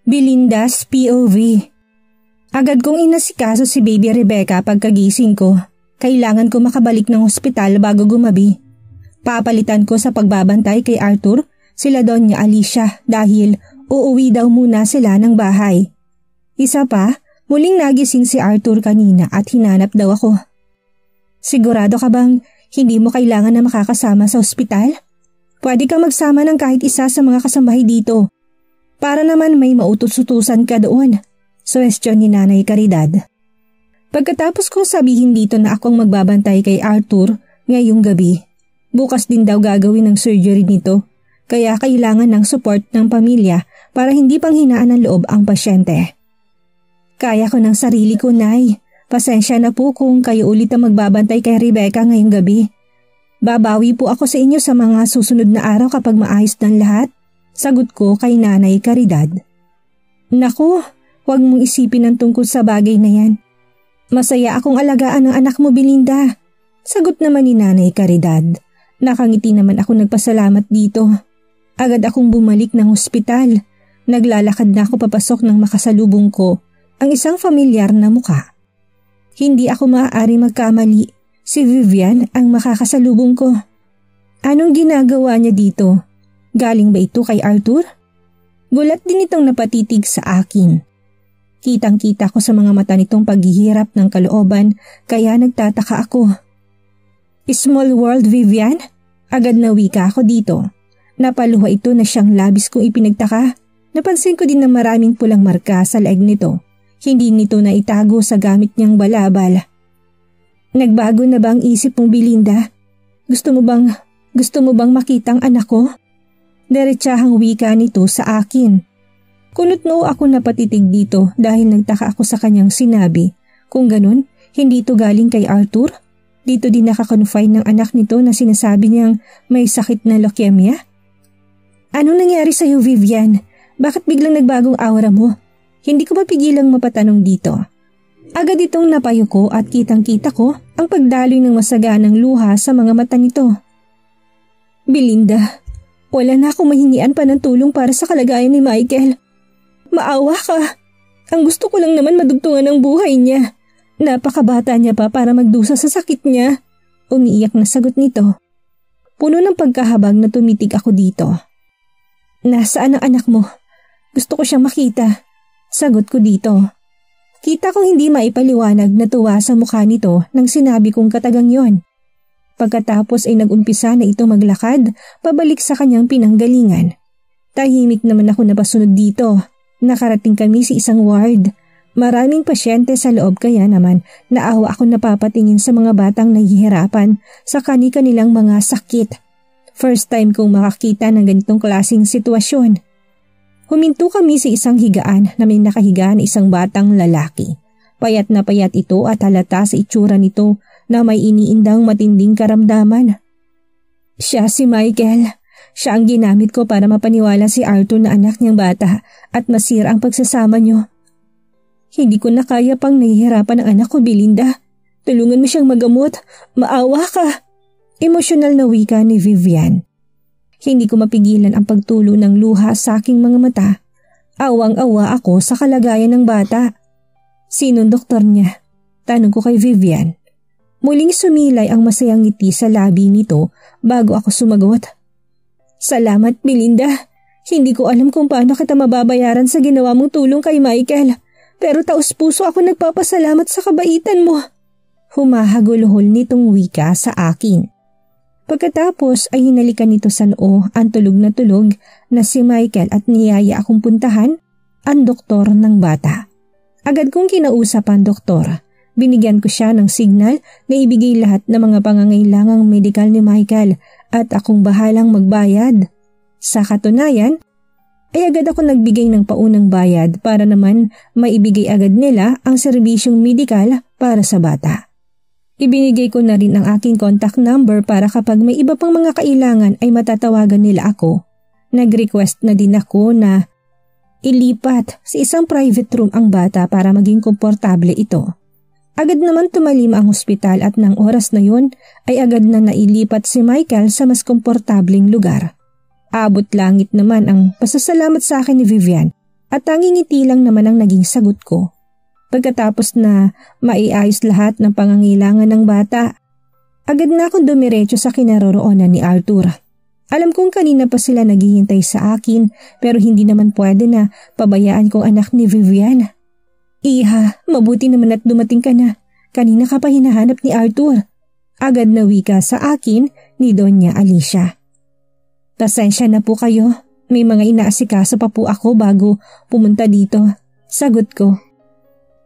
Belinda's POV. Agad kong inasikaso si Baby Rebecca pagkagising ko. Kailangan ko makabalik ng ospital bago gumabi. Papalitan ko sa pagbabantay kay Arthur sila Doña Alicia dahil uuwi daw muna sila ng bahay. Isa pa, muling nagising si Arthur kanina at hinanap daw ako. Sigurado ka bang hindi mo kailangan na makakasama sa ospital? Pwede kang magsama ng kahit isa sa mga kasambahay dito. Para naman may mautos-utusan ka doon. Suwestyon ni Nanay Caridad. Pagkatapos kong sabihin dito na akong magbabantay kay Arthur ngayong gabi, bukas din daw gagawin ng surgery nito, kaya kailangan ng support ng pamilya para hindi panghinaan ng loob ang pasyente. Kaya ko ng sarili ko, Nay. Pasensya na po kung kayo ulit ang magbabantay kay Rebecca ngayong gabi. Babawi po ako sa inyo sa mga susunod na araw kapag maayos ng lahat, sagot ko kay Nanay Caridad. Naku, huwag mong isipin ang tungkol sa bagay na yan. Masaya akong alagaan ng anak mo, Belinda. Sagot naman ni Nanay Caridad. Nakangiti naman ako nagpasalamat dito. Agad akong bumalik ng ospital. Naglalakad na ako papasok nang makasalubong ko ang isang familiar na muka. Hindi ako maaari magkamali. Si Vivian ang makakasalubong ko. Anong ginagawa niya dito? Galing ba ito kay Arthur? Gulat din itong napatitig sa akin. Kitang-kita ko sa mga mata nitong paghihirap ng kalooban kaya nagtataka ako. Small world, Vivian? Agad na wika ako dito. Napaluha ito na siyang labis kong ipinagtaka. Napansin ko din na maraming pulang marka sa leeg nito. Hindi nito na itago sa gamit niyang balabal. Nagbago na ba ang isip mong, Belinda? Gusto mo bang makitang anak ko? Diretsahang wika nito sa akin. Kunot-noo ako napatitig dito dahil nagtaka ako sa kanyang sinabi. Kung ganun, hindi ito galing kay Arthur? Dito din nakakonfine ng anak nito na sinasabi niyang may sakit na leukemia? Anong nangyari sa'yo, Vivian? Bakit biglang nagbagong aura mo? Hindi ko mapigilang mapatanong dito. Agad itong napayuko at kitang-kita ko ang pagdaloy ng masaganang luha sa mga mata nito. Belinda, wala na akong mahingian pa ng tulong para sa kalagayan ni Michael. Maawa ka. Ang gusto ko lang naman madugtungan ang buhay niya. Napakabata niya pa para magdusa sa sakit niya. Umiiyak na sagot nito. Puno ng pagkahabag na tumitig ako dito. Nasaan ang anak mo? Gusto ko siyang makita. Sagot ko dito. Kita kong hindi maipaliwanag na tuwa sa mukha nito nang sinabi kong katagang yon. Pagkatapos ay nag-umpisa na ito maglakad pabalik sa kanyang pinanggalingan. Tahimik naman ako napasunod dito. Nakarating kami sa isang ward. Maraming pasyente sa loob kaya naman naawa ako napapatingin sa mga batang nahihirapan sa kani-kanilang mga sakit. First time kong makakita ng ganitong klaseng sitwasyon. Huminto kami sa isang higaan na may nakahiga na isang batang lalaki. Payat na payat ito at halata sa itsura nito na may iniindang matinding karamdaman. Siya si Michael. Siya ang ginamit ko para mapaniwala si Arthur na anak niyang bata at masira ang pagsasama niyo. Hindi ko na kaya pang nahihirapan ang anak ko, Belinda. Tulungan mo siyang magamot. Maawa ka. Emosyonal na wika ni Vivian. Hindi ko mapigilan ang pagtulo ng luha sa aking mga mata. Awang-awa ako sa kalagayan ng bata. Sinong doktor niya? Tanong ko kay Vivian. Muling sumilay ang masayang ngiti sa labi nito bago ako sumagot. Salamat, Belinda. Hindi ko alam kung paano kita mababayaran sa ginawa mong tulong kay Michael. Pero taos-puso ako nagpapasalamat sa kabaitan mo. Humahaguluhol nitong wika sa akin. Pagkatapos ay hinalikan nito sa noo ang tulog na si Michael at niyaya akong puntahan ang doktor ng bata. Agad kong kinausap ang doktor. Binigyan ko siya ng signal na ibigay lahat ng mga pangangailangang medikal ni Michael at akong bahalang magbayad. Sa katunayan, ay agad ako nagbigay ng paunang bayad para naman maibigay agad nila ang serbisyong medikal para sa bata. Ibinigay ko na rin ang aking contact number para kapag may iba pang mga kailangan ay matatawagan nila ako. Nag-request na din ako na ilipat sa isang private room ang bata para maging komportable ito. Agad naman tumalim ang ospital at ng oras na yun ay agad na nailipat si Michael sa mas komportableng lugar. Abot langit naman ang pasasalamat sa akin ni Vivian at tanging ngiti lang naman ang naging sagot ko. Pagkatapos na maiayos lahat ng pangangailangan ng bata, agad na akong dumiretso sa kinaroroonan ni Arthur. Alam kong kanina pa sila naghihintay sa akin pero hindi naman pwede na pabayaan kong anak ni Vivian. Iha, mabuti naman at dumating ka na. Kanina ka pa hinahanap ni Arthur. Agad na wika sa akin ni Doña Alicia. Pasensya na po kayo. May mga inaasikaso pa po ako bago pumunta dito. Sagot ko.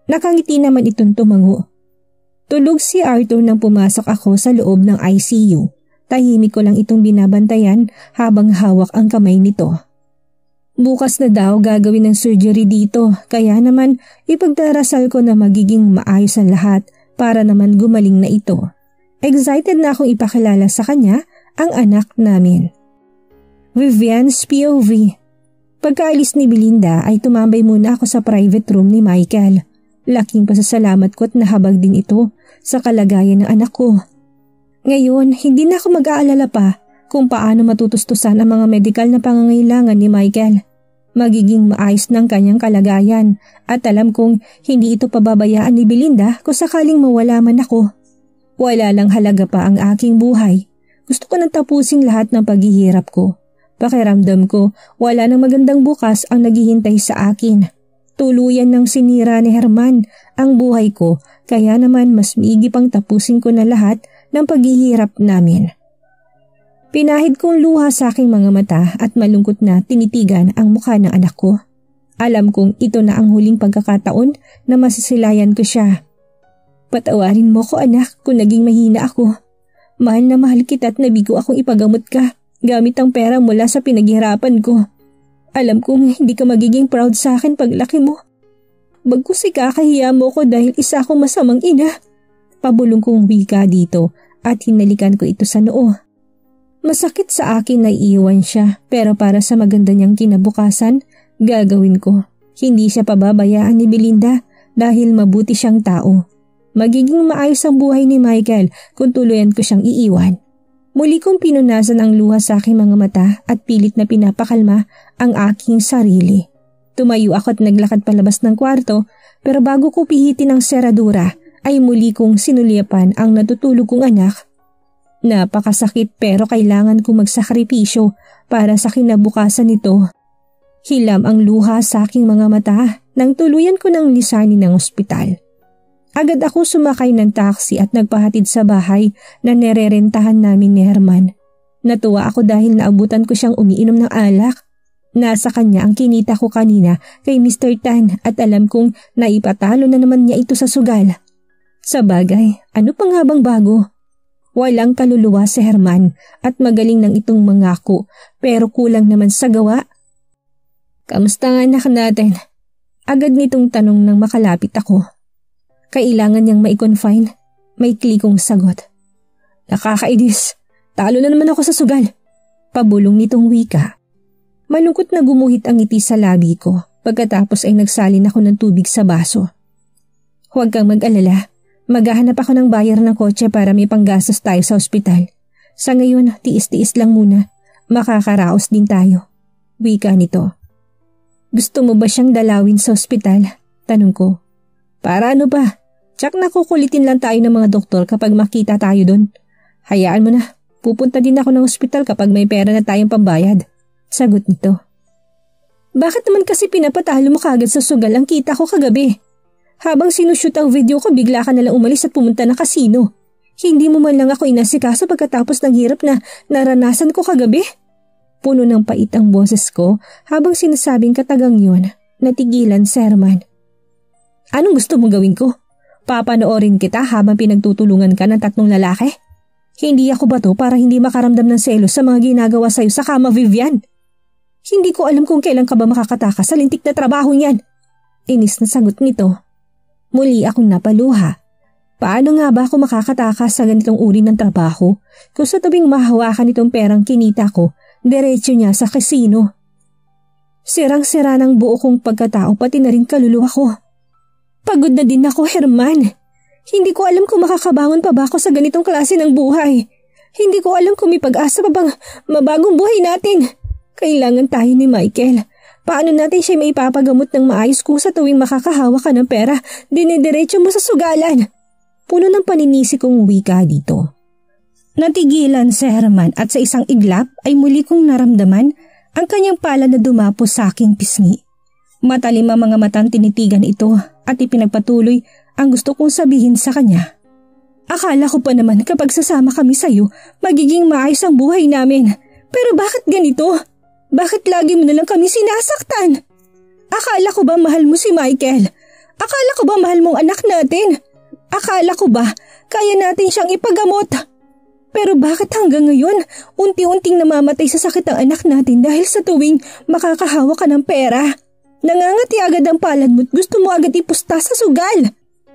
Nakangiti naman itong tumango. Tulog si Arthur nang pumasok ako sa loob ng ICU. Tahimik ko lang itong binabantayan habang hawak ang kamay nito. Bukas na daw gagawin ng surgery dito kaya naman ipagdarasal ko na magiging maayos ang lahat para naman gumaling na ito. Excited na akong ipakilala sa kanya ang anak namin. Vivian's POV. Pagkaalis ni Belinda ay tumambay muna ako sa private room ni Michael. Laking pasasalamat ko at nahabag din ito sa kalagayan ng anak ko. Ngayon, hindi na ako mag-aalala pa kung paano matutustusan ang mga medikal na pangangailangan ni Michael. Magiging maayos ng kanyang kalagayan at alam kong hindi ito pababayaan ni Belinda kung sakaling mawala man ako. Wala lang halaga pa ang aking buhay. Gusto ko nang tapusin lahat ng paghihirap ko. Pakiramdam ko wala nang magandang bukas ang naghihintay sa akin. Tuluyan ng sinira ni Herman ang buhay ko kaya naman mas miigi pang tapusin ko na lahat ng paghihirap namin. Pinahid kong luha sa aking mga mata at malungkot na tinitigan ang mukha ng anak ko. Alam kong ito na ang huling pagkakataon na masisilayan ko siya. Patawarin mo ko anak kung naging mahina ako. Mahal na mahal kita at nabigo akong ipagamot ka gamit ang pera mula sa pinaghirapan ko. Alam kong hindi ka magiging proud sa akin paglaki mo. Bagkus ikakahiya mo ko dahil isa akong masamang ina. Pabulong kong wika dito at hinalikan ko ito sa noo. Masakit sa akin na iiwan siya pero para sa maganda niyang kinabukasan, gagawin ko. Hindi siya pababayaan ni Belinda dahil mabuti siyang tao. Magiging maayos ang buhay ni Michael kung tuluyan ko siyang iiwan. Muli kong pinunasan ang luha sa aking mga mata at pilit na pinapakalma ang aking sarili. Tumayo ako at naglakad palabas ng kwarto pero bago ko pihitin ang seradura, ay muli kong sinulyapan ang natutulog kong anak. Napakasakit pero kailangan kong magsakripisyo para sa kinabukasan nito. Hilam ang luha sa aking mga mata nang tuluyan ko ng lisanin ng ospital. Agad ako sumakay ng taxi at nagpahatid sa bahay na nererentahan namin ni Herman. Natuwa ako dahil naabutan ko siyang umiinom ng alak. Nasa kanya ang kinita ko kanina kay Mr. Tan at alam kong naipatalo na naman niya ito sa sugal. Sa bagay, ano pa nga bang bago? Walang kaluluwa si Herman at magaling ng itong mangako pero kulang naman sa gawa. Kamusta nga anak natin? Agad nitong tanong nang makalapit ako. Kailangan niyang mai-confine. May klikong sagot. Nakakainis. Talo na naman ako sa sugal. Pabulong nitong wika. Malungkot na gumuhit ang ngiti sa labi ko. Pagkatapos ay nagsalin ako ng tubig sa baso. Huwag kang mag-alala. Maghahanap ako ng bayar ng kotse para may panggastos tayo sa ospital. Sa ngayon, tiis-tiis lang muna. Makakaraos din tayo. Wika nito. Gusto mo ba siyang dalawin sa ospital? Tanong ko. Para ano ba? Tsak na kukulitin lang tayo ng mga doktor kapag makita tayo doon. Hayaan mo na. Pupunta din ako ng ospital kapag may pera na tayong pambayad. Sagot nito. Bakit naman kasi pinapatalo mo kagad sa sugal ang kita ko kagabi? Habang sinushoot ang video ko, bigla ka nalang umalis at pumunta ng kasino. Hindi mo man lang ako inasikaso pagkatapos ng hirap na naranasan ko kagabi? Puno ng pait ang boses ko habang sinasabing katagang yun. Natigilan si Herman. Anong gusto mong gawin ko? Papanoorin kita habang pinagtutulungan ka ng 3 lalaki? Hindi ako ba to para hindi makaramdam ng selos sa mga ginagawa sa'yo sa kama, Vivian? Hindi ko alam kung kailan ka ba makakatakas sa lintik na trabaho niyan. Inis na sagot nito. Muli akong napaluha. Paano nga ba ako makakatakas sa ganitong uri ng trabaho kung sa tuwing mahawakan itong perang kinita ko, diretso niya sa kasino? Sirang-sira ng buo kong pagkatao pati na rin kaluluwa ko. Pagod na din ako, Herman. Hindi ko alam kung makakabangon pa ba ako sa ganitong klase ng buhay. Hindi ko alam kung may pag-asa pa bang mabagong buhay natin. Kailangan tayo ni Michael. Paano natin siya maipapagamot ng maayos kung sa tuwing makakahawa ka ng pera, dinidiretso mo sa sugalan? Puno ng paninisi kong wika dito. Natigilan si Herman at sa isang iglap ay muli kong naramdaman ang kanyang pala na dumapo sa aking pisngi. Matalim ang mga matang tinitigan ito at ipinagpatuloy ang gusto kong sabihin sa kanya. Akala ko pa naman kapag sasama kami sa'yo, magiging maayos ang buhay namin. Pero bakit ganito? Bakit lagi mo nalang kami sinasaktan? Akala ko ba mahal mo si Michael? Akala ko ba mahal mong anak natin? Akala ko ba kaya natin siyang ipagamot? Pero bakit hanggang ngayon, unti-unting namamatay sa sakit ang anak natin dahil sa tuwing makakahawa ka ng pera? Nangangati agad ang palad mo at gusto mo agad ipusta sa sugal.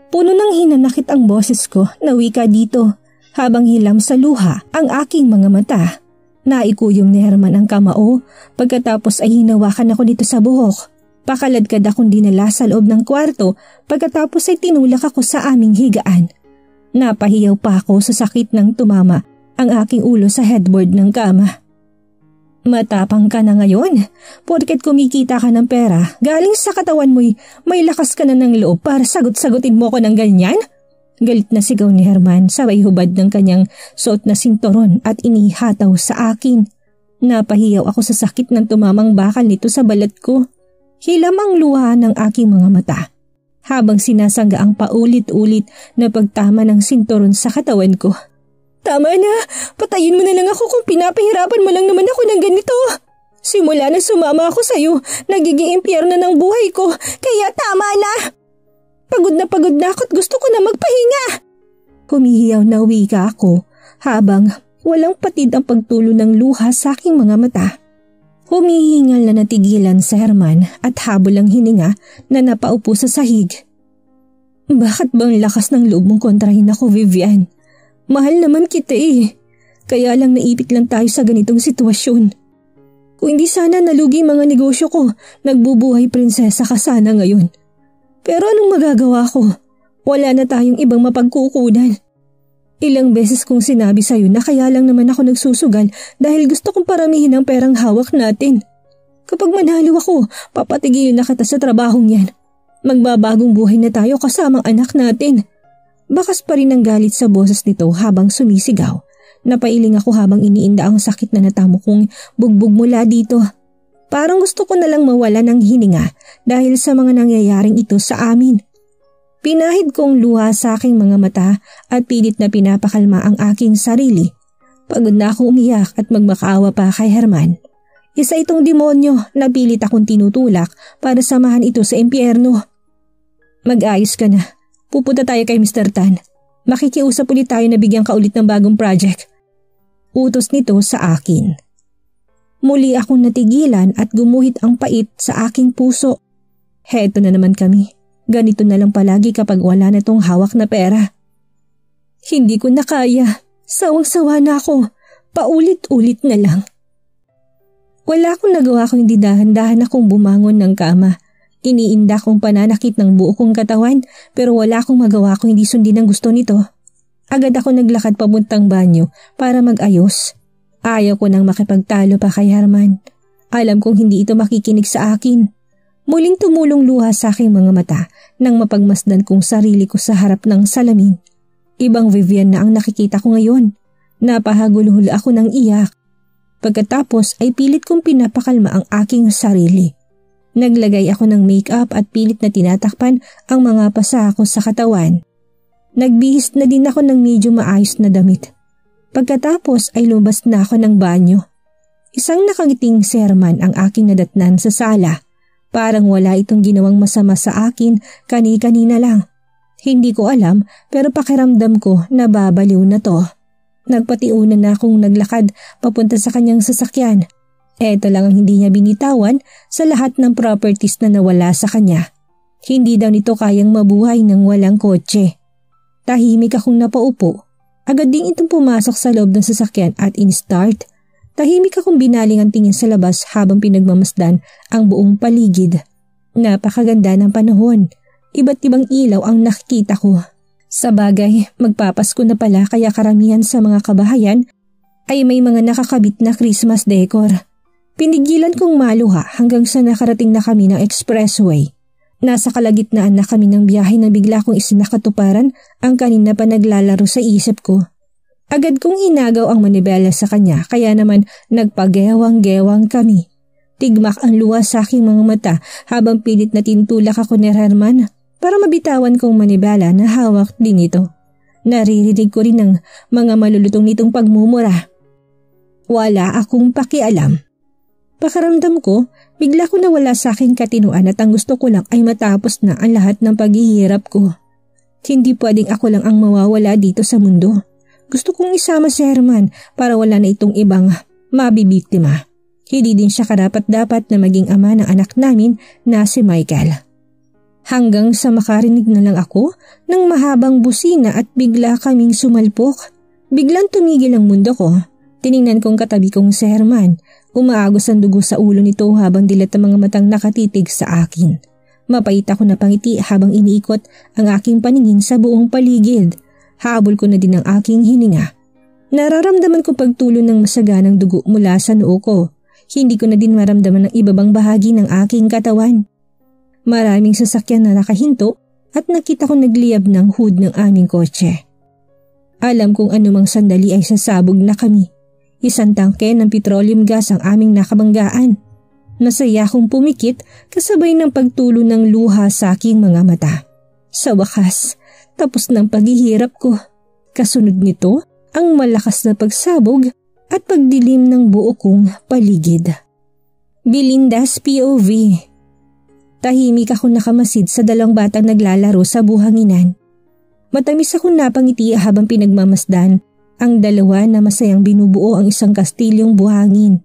Puno ng hinanakit ang boses ko na wika dito habang hilam sa luha ang aking mga mata. Naikuyom ni Herman ang kamao pagkatapos ay hinawakan ako dito sa buhok. Pakaladkad akong dinala sa loob ng kwarto pagkatapos ay tinulak ako sa aming higaan. Napahiyaw pa ako sa sakit ng tumama ang aking ulo sa headboard ng kama. Matapang ka na ngayon, porket kumikita ka ng pera, galing sa katawan mo'y may lakas ka na ng loob para sagot-sagutin mo ko ng ganyan? Galit na sigaw ni Herman sabay hubad ng kanyang suot na sinturon at inihataw sa akin. Napahiyaw ako sa sakit ng tumamang bakal nito sa balat ko. Hilam ang luha ng aking mga mata habang sinasangga ang paulit-ulit na pagtama ng sinturon sa katawan ko. Tama na, patayin mo na lang ako kung pinapahirapan mo lang naman ako ng ganito. Simula na sumama ako sa'yo, nagiging impyerno ng buhay ko, kaya tama na. Pagod na ako at gusto ko na magpahinga. Humihiyaw na wika ako habang walang patid ang pagtulo ng luha sa aking mga mata. Humihingal na natigilan si Herman at habol ang hininga na napaupo sa sahig. Bakit bang lakas ng loob mong kontrahin ako, Vivian? Mahal naman kita eh. Kaya lang naipit lang tayo sa ganitong sitwasyon. Kung hindi sana nalugi mga negosyo ko, nagbubuhay prinsesa ka sana ngayon. Pero anong magagawa ko? Wala na tayong ibang mapagkukunan. Ilang beses kong sinabi sa'yo na kaya lang naman ako nagsusugal dahil gusto kong paramihin ang perang hawak natin. Kapag manalo ako, papatigilin na kita sa trabahong yan. Magbabagong buhay na tayo kasamang anak natin. Bakas pa rin ang galit sa boses nito habang sumisigaw. Napailing ako habang iniinda ang sakit na natamo kong bugbog mula dito. Parang gusto ko na lang mawala ng hininga dahil sa mga nangyayaring ito sa amin. Pinahid kong luha sa aking mga mata at pilit na pinapakalma ang aking sarili. Pagod na ako umiyak at magmakaawa pa kay Herman. Isa itong demonyo na pilit akong tinutulak para samahan ito sa impyerno. Mag-ayos ka na. Pupunta tayo kay Mr. Tan. Makikiusap ulit tayo na bigyan ka ulit ng bagong project. Utos nito sa akin. Muli akong natigilan at gumuhit ang pait sa aking puso. Heto na naman kami. Ganito na lang palagi kapag wala na tong hawak na pera. Hindi ko na kaya. Sawang-sawa na ako. Paulit-ulit na lang. Wala akong nagawa kung hindi dahan-dahan akong bumangon ng kama. Iniinda kong pananakit ng buo kong katawan pero wala akong magawa kung hindi sundin ang gusto nito. Agad ako naglakad papuntang banyo para mag-ayos. Ayaw ko nang makipagtalo pa kay Herman. Alam kong hindi ito makikinig sa akin. Muling tumulong luha sa aking mga mata nang mapagmasdan kong sarili ko sa harap ng salamin. Ibang Vivian na ang nakikita ko ngayon. Napahagulhul ako ng iyak. Pagkatapos ay pilit kong pinapakalma ang aking sarili. Naglagay ako ng make-up at pilit na tinatakpan ang mga pasa ko sa katawan. Nagbihis na din ako ng medyo maayos na damit. Pagkatapos ay lumabas na ako ng banyo. Isang nakangiting si Herman ang aking nadatnan sa sala. Parang wala itong ginawang masama sa akin kani-kanina lang. Hindi ko alam pero pakiramdam ko na babaliw na to. Nagpatiunan na akong naglakad papunta sa kanyang sasakyan. Eto lang ang hindi niya binitawan sa lahat ng properties na nawala sa kanya. Hindi daw nito kayang mabuhay ng walang kotse. Tahimik akong napaupo. Agad ding itong pumasok sa loob ng sasakyan at in-start. Tahimik akong binaling ang tingin sa labas habang pinagmamasdan ang buong paligid. Napakaganda ng panahon. Iba't ibang ilaw ang nakikita ko. Sa bagay, magpapasko na pala kaya karamihan sa mga kabahayan ay may mga nakakabit na Christmas decor. Pinigilan kong maluha hanggang sa nakarating na kami ng expressway. Nasa kalagitnaan na kami ng biyahe na bigla kong isinakatuparan ang kanina pa naglalaro sa isip ko. Agad kong inagaw ang manibela sa kanya kaya naman nagpagewang-gewang kami. Tigmak ang luha sa aking mga mata habang pilit na tintulak ako ni Herman para mabitawan kong manibela na hawak din ito. Naririnig ko rin ang mga malulutong nitong pagmumura. Wala akong pakialam. Pakaramdam ko, bigla ko nawala sa aking katinuan at ang gusto ko lang ay matapos na ang lahat ng paghihirap ko. Hindi pwedeng ako lang ang mawawala dito sa mundo. Gusto kong isama si Herman para wala na itong ibang mabibiktima. Hindi din siya karapat-dapat na maging ama ng anak namin na si Michael. Hanggang sa makarinig na lang ako ng mahabang busina at bigla kaming sumalpok. Biglang tumigil ang mundo ko. Tiningnan kong katabi kong si Herman. Umaagos ang dugo sa ulo nito habang dilat ang mga matang nakatitig sa akin. Mapait ako na pangiti habang iniikot ang aking paningin sa buong paligid. Habol ko na din ang aking hininga. Nararamdaman ko pagtulo ng masaganang dugo mula sa noo ko. Hindi ko na din maramdaman ang ibabang bahagi ng aking katawan. Maraming sasakyan na nakahinto at nakita ko nagliyab ng hood ng aming kotse. Alam kong anumang sandali ay sasabog na kami. Isang tangke ng petroleum gas ang aming nakabanggaan. Masaya akong pumikit kasabay ng pagtulo ng luha sa aking mga mata. Sa wakas, tapos ng paghihirap ko. Kasunod nito, ang malakas na pagsabog at pagdilim ng buo kong paligid. Belinda's POV. Tahimik ako nakamasid sa dalawang batang naglalaro sa buhanginan. Matamis akong napangiti habang pinagmamasdan ang dalawa na masayang binubuo ang isang kastilyong buhangin.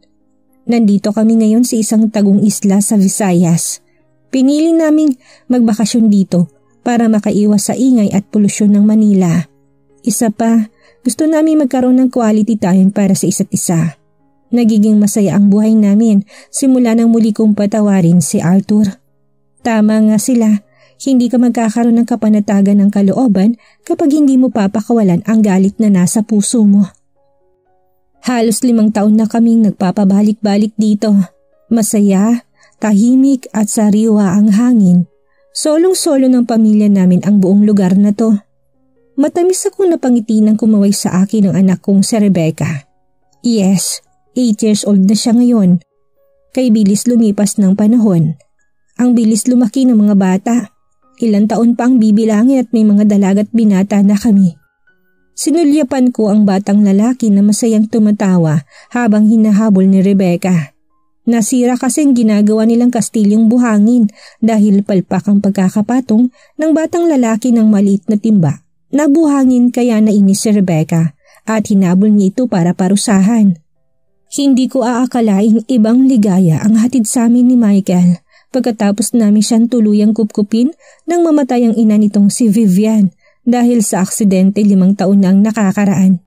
Nandito kami ngayon sa isang tagong isla sa Visayas. Pinili naming magbakasyon dito para makaiwas sa ingay at polusyon ng Manila. Isa pa, gusto namin magkaroon ng quality time para sa isa't isa. Nagiging masaya ang buhay namin simula nang muli kong patawarin si Arthur. Tama nga sila. Hindi ka magkakaroon ng kapanatagan ng kalooban kapag hindi mo papakawalan ang galit na nasa puso mo. Halos 5 taon na kaming nagpapabalik-balik dito. Masaya, tahimik at sariwa ang hangin. Solong-solo ng pamilya namin ang buong lugar na to. Matamis akong napangiti nang kumaway sa akin ang anak kong si Rebecca. Yes, 8 years old na siya ngayon. Kay bilis lumipas ng panahon. Ang bilis lumaki ng mga bata. Ilang taon pa ang bibilangin at may mga dalagat binata na kami. Sinulyapan ko ang batang lalaki na masayang tumatawa habang hinahabol ni Rebecca. Nasira kasing ginagawa nilang kastilyong buhangin dahil palpak ang pagkakapatong ng batang lalaki ng maliit na timba na buhangin kaya nainis si Rebecca at hinabol niya ito para parusahan. Hindi ko aakalaing ibang ligaya ang hatid sa amin ni Michael. Pagkatapos namin siyang tuluyang kupkupin nang mamatay ang ina nitong si Vivian dahil sa aksidente 5 taon na ang nakakaraan.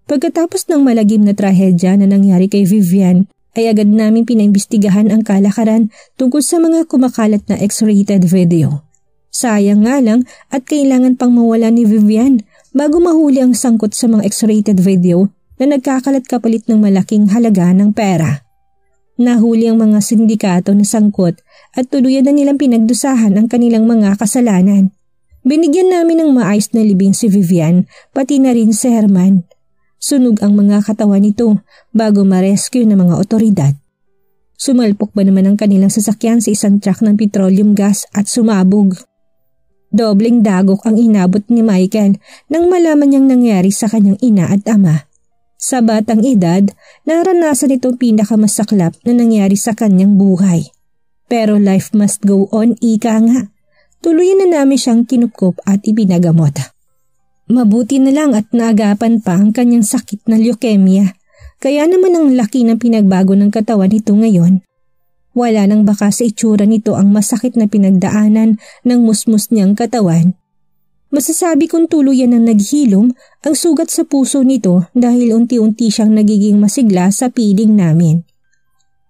Pagkatapos ng malagim na trahedya na nangyari kay Vivian ay agad namin pinaimbestigahan ang kalakaran tungkol sa mga kumakalat na X-rated video. Sayang nga lang at kailangan pang mawala ni Vivian bago mahuli ang sangkot sa mga X-rated video na nagkakalat kapalit ng malaking halaga ng pera. Nahuli ang mga sindikato na sangkot at tuluyan na nilang pinagdusahan ang kanilang mga kasalanan. Binigyan namin ng maayos na libing si Vivian, pati na rin si Herman. Sunog ang mga katawan nito bago ma-rescue ng mga otoridad. Sumalpok ba naman ang kanilang sasakyan sa isang truck ng petroleum gas at sumabog. Dobleng dagok ang inabot ni Michael nang malaman niyang nangyari sa kanyang ina at ama. Sa batang edad, naranasan itong pinakamasaklap na nangyari sa kanyang buhay. Pero life must go on, ika nga. Tuluyan na namin siyang kinupkop at ipinagamot. Mabuti na lang at naagapan pa ang kanyang sakit na leukemia. Kaya naman ang laki ng pinagbago ng katawan nito ngayon. Wala nang baka sa itsura nito ang masakit na pinagdaanan ng musmus niyang katawan. Masasabi kong tuluyan ang naghilom ang sugat sa puso nito dahil unti-unti siyang nagiging masigla sa piling namin.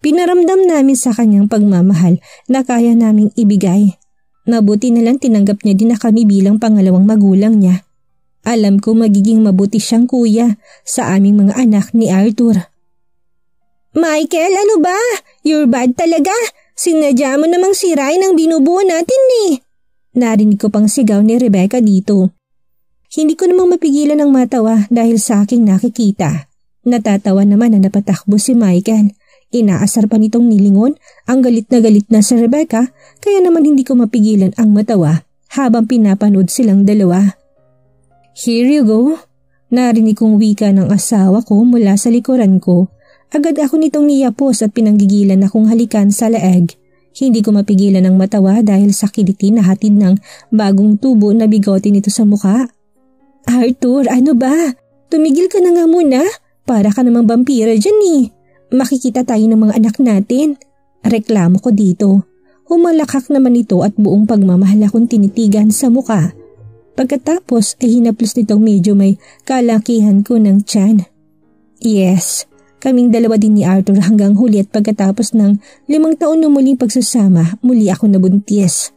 Pinaramdam namin sa kanyang pagmamahal na kaya naming ibigay. Mabuti na lang tinanggap niya din na kami bilang pangalawang magulang niya. Alam ko magiging mabuti siyang kuya sa aming mga anak ni Arthur. Michael, ano ba? You're bad talaga. Sinadya mo namang sirain ang binubuo natin eh. Narinig ko pang sigaw ni Rebecca dito. Hindi ko namang mapigilan ang matawa dahil sa aking nakikita. Natatawa naman na napatakbo si Michael. Inaasar pa nitong nilingon ang galit na si Rebecca kaya naman hindi ko mapigilan ang matawa habang pinapanood silang dalawa. Here you go. Narinig kong wika ng asawa ko mula sa likuran ko. Agad ako nitong niyapos at pinanggigilan akong halikan sa leeg. Hindi ko mapigilan ang matawa dahil sa kiliti na hatid ng bagong tubo na bigote nito sa mukha. Arthur, ano ba? Tumigil ka na nga muna. Para ka namang vampira dyan eh. Makikita tayo ng mga anak natin. Reklamo ko dito. Humalakak naman ito at buong pagmamahal akong tinitigan sa mukha. Pagkatapos ay hinaplos nitong medyo may kalakihan ko ng tiyan. Yes, kaming dalawa din ni Arthur hanggang huli at pagkatapos ng 5 taon na muling pagsasama, muli ako nabuntis.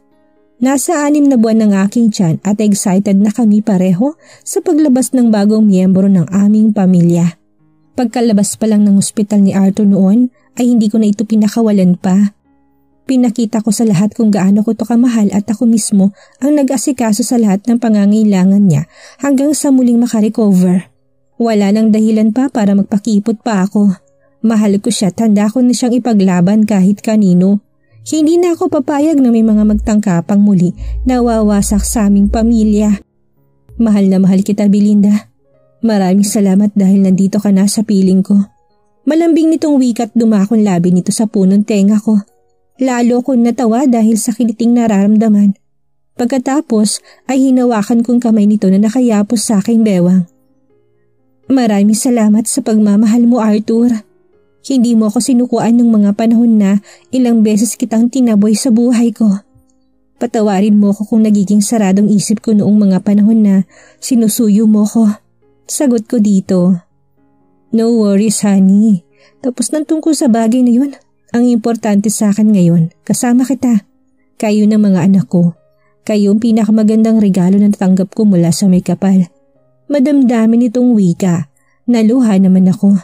Nasa 6 na buwan ng aking tiyan at excited na kami pareho sa paglabas ng bagong miyembro ng aming pamilya. Pagkalabas pa lang ng ospital ni Arthur noon ay hindi ko na ito pinakawalan pa. Pinakita ko sa lahat kung gaano ko to kamahal at ako mismo ang nag-asikaso sa lahat ng pangangailangan niya hanggang sa muling makarecover. Wala nang dahilan pa para magpakipot pa ako. Mahal ko siya, tanda ko na siyang ipaglaban kahit kanino. Hindi na ako papayag na may mga magtangkapang muli na wawasak sa aming pamilya. Mahal na mahal kita, Belinda. Maraming salamat dahil nandito ka na sa piling ko. Malambing nitong wikat dumakong labi nito sa punong tenga ko. Lalo akong natawa dahil sa kiliting nararamdaman. Pagkatapos ay hinawakan kong kamay nito na nakayapos sa aking bewang. Maraming salamat sa pagmamahal mo, Arthur. Hindi mo ako sinukuan ng mga panahon na ilang beses kitang tinaboy sa buhay ko. Patawarin mo ako kung nagiging saradong isip ko noong mga panahon na sinusuyo mo ko. Sagot ko dito. No worries, honey. Tapos nang tungkol sa bagay na yun. Ang importante sa akin ngayon, kasama kita. Kayo ng mga anak ko. Kayo ang pinakamagandang regalo na natanggap ko mula sa may kapal. Madamdamin itong wika. Naluha naman ako.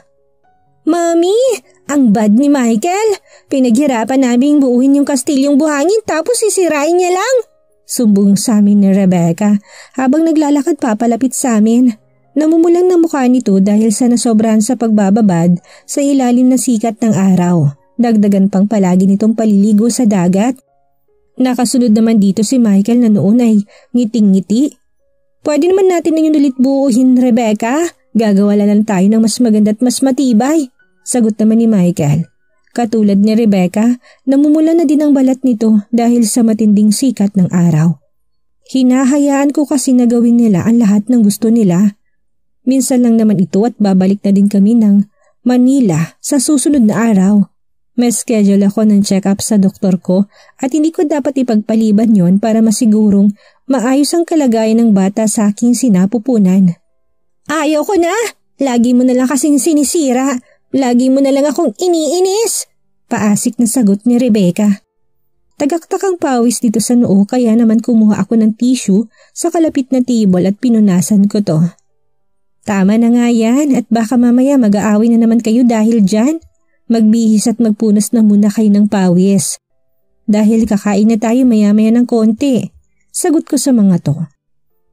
Mami, ang bad ni Michael. Pinaghirapan naming buuin yung kastilyong buhangin tapos sisirain niya lang. Sumbong sa amin ni Rebecca habang naglalakad papalapit sa amin. Namumulang na mukha nito dahil sa nasobrahan sa pagbababad sa ilalim na sikat ng araw. Dagdagan pang palagi nitong paliligo sa dagat. Nakasunod naman dito si Michael na noon ay ngiting-ngiti. Pwede naman natin na yung ulit buuhin, Rebecca. Gagawa lang tayo ng mas maganda at mas matibay. Sagot naman ni Michael. Katulad ni Rebecca, namumula na din ang balat nito dahil sa matinding sikat ng araw. Hinahayaan ko kasi na gawin nila ang lahat ng gusto nila. Minsan lang naman ito at babalik na din kami ng Manila sa susunod na araw. May schedule ako ng check-up sa doktor ko at hindi ko dapat ipagpaliban yon para masigurong maayos ang kalagayan ng bata sa aking sinapupunan. Ayaw ko na! Lagi mo na lang kasing sinisira. Lagi mo na lang akong iniinis. Paasik na sagot ni Rebecca. Tagaktakang pawis dito sa noo kaya naman kumuha ako ng tissue sa kalapit na table at pinunasan ko to. Tama na nga yan at baka mamaya mag-aaway na naman kayo dahil dyan. Magbihis at magpunas na muna kayo ng pawis. Dahil kakain na tayo maya-maya ng konti. Sagot ko sa mga to.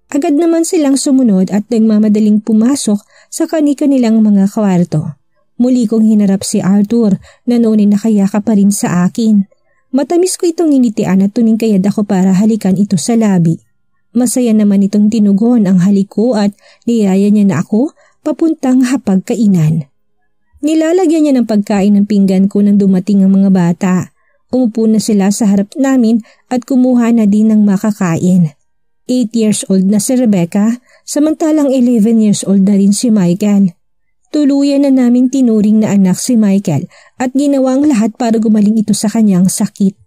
Agad naman silang sumunod at nagmamadaling pumasok sa kani-kanilang mga kwarto. Muli kong hinarap si Arthur na noon ay nakayaka pa rin sa akin. Matamis ko itong ninitian at tumingkayad ako para halikan ito sa labi. Masaya naman itong tinugon ang halik ko at niyaya niya na ako papuntang hapagkainan. Nilalagyan niya ng pagkain ng pinggan ko nang dumating ang mga bata. Umupo na sila sa harap namin at kumuha na din ng makakain. 8 years old na si Rebecca, samantalang 11 years old na rin si Michael. Tuluyan na naming tinuring na anak si Michael at ginawa ang lahat para gumaling ito sa kanyang sakit.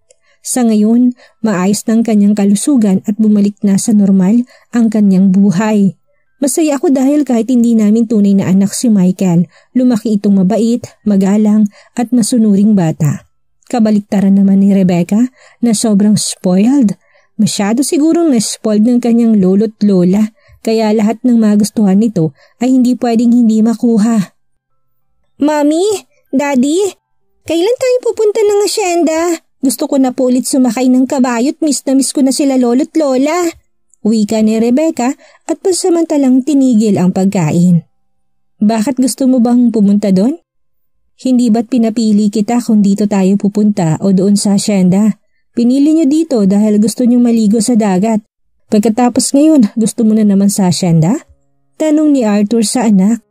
Sa ngayon, maayos ng kanyang kalusugan at bumalik na sa normal ang kanyang buhay. Masaya ako dahil kahit hindi namin tunay na anak si Michael, lumaki itong mabait, magalang at masunuring bata. Kabaliktaran naman ni Rebecca na sobrang spoiled. Masyado sigurong na-spoiled ng kanyang lolo't lola, kaya lahat ng magustuhan nito ay hindi pwedeng hindi makuha. Mami, Daddy, kailan tayo pupunta ng asyenda? Gusto ko na po ulit sumakay ng kabayo at miss na miss ko na sila lolo't lola. Wika ni Rebecca at pansamantalang tinigil ang pagkain. Bakit gusto mo bang pumunta doon? Hindi ba't pinapili kita kung dito tayo pupunta o doon sa asyenda? Pinili niyo dito dahil gusto niyong maligo sa dagat. Pagkatapos ngayon, gusto mo na naman sa asyenda? Tanong ni Arthur sa anak.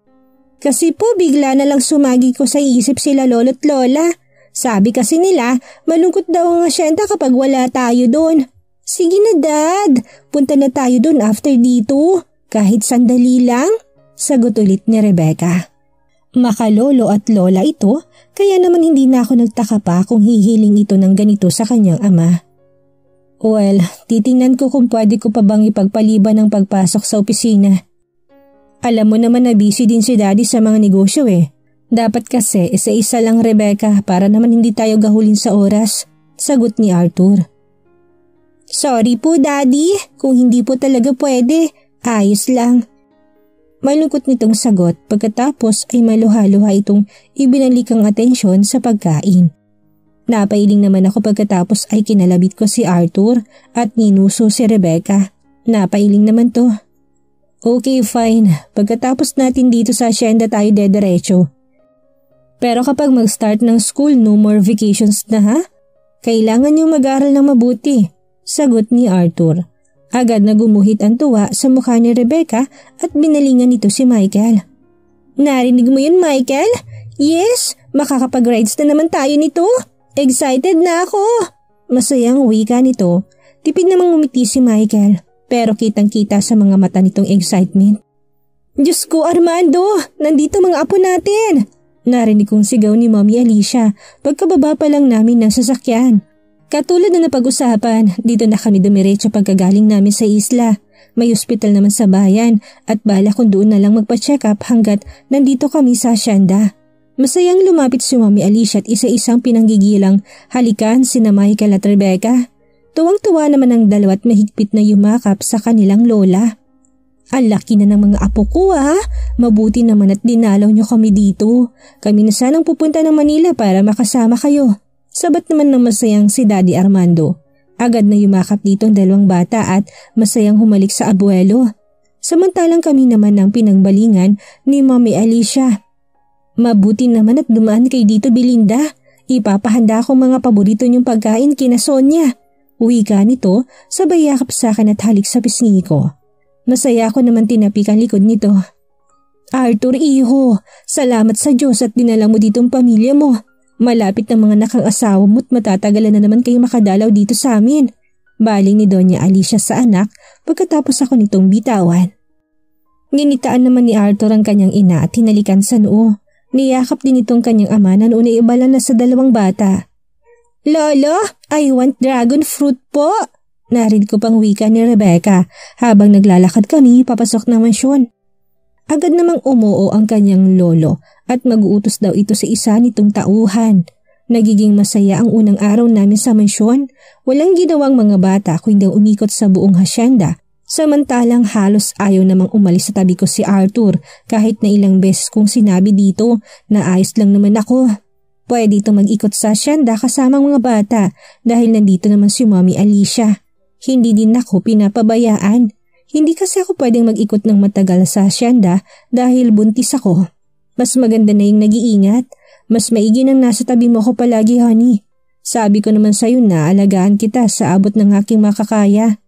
Kasi po bigla na lang sumagi ko sa isip sila lolo't lola. Sabi kasi nila, malungkot daw ang asyenda kapag wala tayo doon. Sige na dad, punta na tayo doon after dito. Kahit sandali lang, sagot ulit ni Rebecca. Makalolo at lola ito, kaya naman hindi na ako nagtaka pa kung hihiling ito ng ganito sa kanyang ama. Well, titingnan ko kung pwede ko pa bang ipagpaliban ang pagpasok sa opisina. Alam mo naman na busy din si daddy sa mga negosyo eh. Dapat kasi isa-isa lang Rebecca para naman hindi tayo gahulin sa oras, sagot ni Arthur. Sorry po daddy, kung hindi po talaga pwede, ayos lang. Malungkot nitong sagot pagkatapos ay maluha-luha itong ibinalik ang atensyon sa pagkain. Napailing naman ako pagkatapos ay kinalabit ko si Arthur at ninuso si Rebecca. Napailing naman to. Okay fine, pagkatapos natin dito sa asyenda tayo dederecho. Pero kapag mag-start ng school no more vacations na ha? Kailangan yung mag-aral ng mabuti, sagot ni Arthur. Agad na gumuhit ang tuwa sa mukha ni Rebecca at binalingan nito si Michael. Narinig mo yun Michael? Yes, makakapag-rides na naman tayo nito. Excited na ako. Masayang wika nito. Tipid namang umiti si Michael pero kitang-kita sa mga mata nitong excitement. Diyos ko Armando, nandito mga apo natin. Narinig kong sigaw ni Mommy Alicia pagkababa pa lang namin ng sasakyan. Katulad na napag-usapan, dito na kami dumiretso pagkagaling namin sa isla. May ospital naman sa bayan at bala kung doon na lang magpa-check up hanggat nandito kami sa asyenda. Masayang lumapit si Mommy Alicia at isa-isang pinanggigilang halikan sina Michael at Rebecca. Tuwang-tuwa naman ang dalawa at mahigpit na yumakap sa kanilang lola. Ang laki na ng mga apo ko ha, mabuti naman at dinalaw niyo kami dito. Kami na sanang pupunta ng Manila para makasama kayo. Sabat naman ng masayang si Daddy Armando. Agad na yumakap dito ang dalawang bata at masayang humalik sa abuelo. Samantalang kami naman ang pinangbalingan ni Mommy Alicia. Mabuti naman at dumaan kay dito Belinda. Ipapahanda akong mga paborito niyong pagkain kina Sonia. Wika nito sabay yakap sa akin at halik sa pisngi ko. Masaya ako naman tinapik ang likod nito. Arthur iho, salamat sa Diyos at dinala mo ditong pamilya mo. Malapit na mga nakang-asawa mo't matatagalan na naman kayo makadalaw dito sa amin. Baling ni Doña Alicia sa anak pagkatapos ako nitong bitawan. Ginitaan naman ni Arthur ang kanyang ina at hinalikan sa noo. Niyakap din itong kanyang ama na noon ay ibala na sa dalawang bata. Lolo, I want dragon fruit po. Narinig ko pang wika ni Rebecca habang naglalakad kami papasok ng mansyon. Agad namang umuo ang kanyang lolo at mag-uutos daw ito sa isa nitong tauhan. Nagiging masaya ang unang araw namin sa mansyon. Walang ginawang mga bata kundi umikot sa buong hasyenda. Samantalang halos ayaw namang umalis sa tabi ko si Arthur kahit na ilang beses kong sinabi dito na ayos lang naman ako. Pwede ito mag-ikot sa hasyenda kasamang mga bata dahil nandito naman si Mommy Alicia. Hindi din ako pinapabayaan. Hindi kasi ako pwedeng mag-ikot ng matagal sa hasyenda dahil buntis ako. Mas maganda na yung nag-iingat. Mas maigi nang nasa tabi mo ko palagi, honey. Sabi ko naman sa'yo na alagaan kita sa abot ng aking makakaya.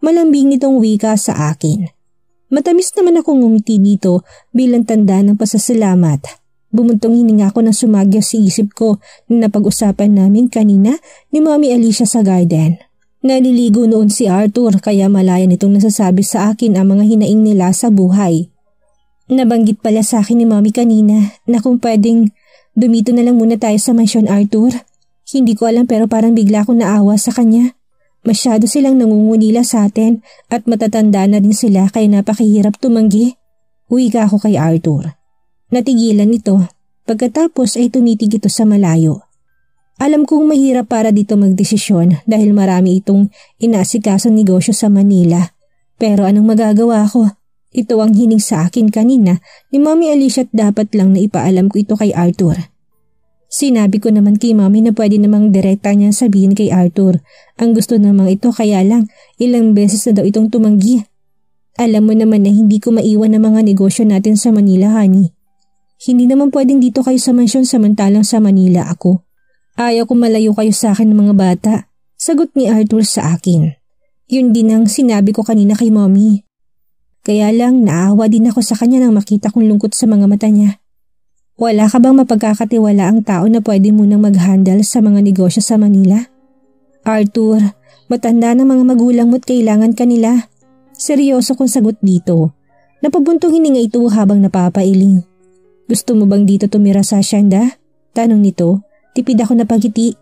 Malambing nitong wika sa akin. Matamis naman akong ngumiti dito bilang tanda ng pasasalamat. Bumuntong hininga ko ng sumagyaw sa isip ko na napag-usapan namin kanina ni Mommy Alicia sa garden. Naliligo noon si Arthur kaya malaya nitong nasasabi sa akin ang mga hinaing nila sa buhay. Nabanggit pala sa akin ni Mommy kanina na kung pwedeng dumito na lang muna tayo sa mansyon Arthur. Hindi ko alam pero parang bigla akong naawa sa kanya. Masyado silang nangungunila sa atin at matatanda na din sila kaya napakahirap tumanggi. Wika ako kay Arthur. Natigilan ito. Pagkatapos ay tumitig ito sa malayo. Alam kong mahirap para dito magdesisyon dahil marami itong inaasikasong negosyo sa Manila. Pero anong magagawa ko? Ito ang hiling sa akin kanina ni Mommy Alicia at dapat lang na ipaalam ko ito kay Arthur. Sinabi ko naman kay Mommy na pwede namang direkta niya sabihin kay Arthur. Ang gusto namang ito kaya lang ilang beses na daw itong tumanggi. Alam mo naman na hindi ko maiwan ang mga negosyo natin sa Manila, honey. Hindi naman pwedeng dito kayo sa mansyon samantalang sa Manila ako. Ayaw ko malayo kayo sa akin ng mga bata. Sagot ni Arthur sa akin. Yun din ang sinabi ko kanina kay Mommy. Kaya lang naawa din ako sa kanya nang makita kong lungkot sa mga mata niya. Wala ka bang mapagkakatiwala ang tao na pwede munang mag-handle sa mga negosyo sa Manila? Arthur, matanda ng mga magulang mo't kailangan kanila. Seryoso kong sagot dito. Napabuntong hininga ito habang napapailing. Gusto mo bang dito tumira sa asyenda? Tanong nito. Tipid ako na pagiti.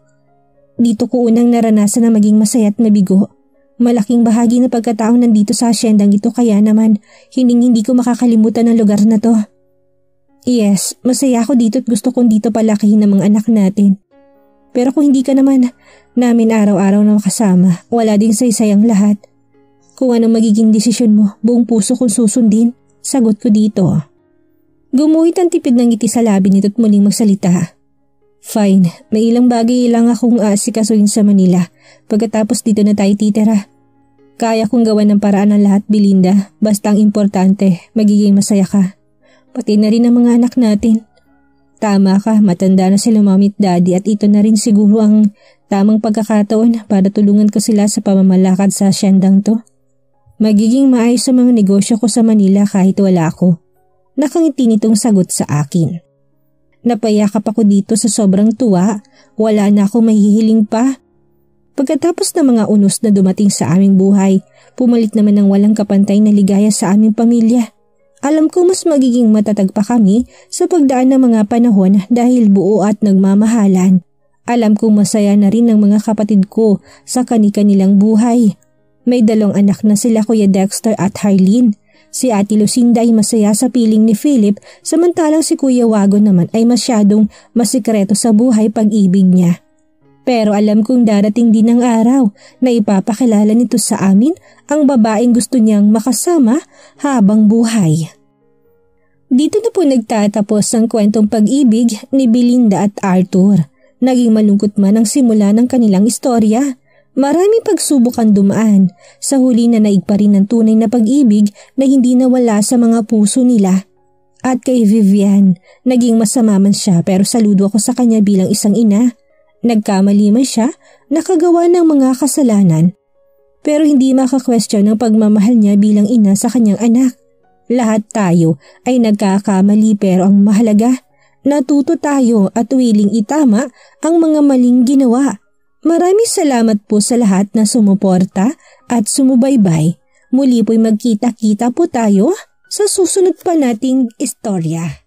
Dito ko unang naranasan na maging masaya at mabigo. Malaking bahagi na pagkataon nandito sa asyendang ito kaya naman hindi ko makakalimutan ang lugar na to. Yes, masaya ako dito at gusto kong dito palakihin ng mga anak natin. Pero kung hindi ka naman namin araw-araw na makasama, wala ding saysay ang lahat. Kung anong magiging desisyon mo, buong puso kong susundin, sagot ko dito. Gumuhit ang tipid ng ngiti sa labi nito at muling magsalita. Fine, may ilang bagay lang akong aasikasuhin sa Manila. Pagkatapos dito na tayo titira. Kaya kong gawan ng paraan ng lahat, Belinda. Basta ang importante, magiging masaya ka. Pati na rin ang mga anak natin. Tama ka, matanda na sila Mommy at Daddy at ito na rin siguro ang tamang pagkakataon para tulungan ko sila sa pamamalakad sa asyendang to. Magiging maayos sa mga negosyo ko sa Manila kahit wala ako. Nakangiti nitong sagot sa akin. Napayakap ako dito sa sobrang tuwa, wala na akong mahihiling pa. Pagkatapos ng mga unos na dumating sa aming buhay, pumalit naman ng walang kapantay na ligaya sa aming pamilya. Alam ko mas magiging matatag pa kami sa pagdaan ng mga panahon dahil buo at nagmamahalan. Alam ko masaya na rin ang mga kapatid ko sa kani-kanilang buhay. May 2 anak na sila Kuya Dexter at Harleen. Si Ate Lucinda ay masaya sa piling ni Philip samantalang si Kuya Wago naman ay masyadong masikreto sa buhay pag-ibig niya. Pero alam kong darating din ang araw na ipapakilala nito sa amin ang babaeng gusto niyang makasama habang buhay. Dito na po nagtatapos ang kwentong pag-ibig ni Belinda at Arthur. Naging malungkot man ang simula ng kanilang istorya. Maraming pagsubok ang dumaan. Sa huli na naig pa rin ang tunay na pag-ibig na hindi nawala sa mga puso nila. At kay Vivian, naging masama man siya pero saludo ako sa kanya bilang isang ina. Nagkamali man siya, nakagawa ng mga kasalanan. Pero hindi maka-question ang pagmamahal niya bilang ina sa kanyang anak. Lahat tayo ay nagkakamali pero ang mahalaga, natuto tayo at willing itama ang mga maling ginawa. Maraming salamat po sa lahat na sumuporta at sumubaybay. Muli po'y magkita-kita po tayo sa susunod pa nating istorya.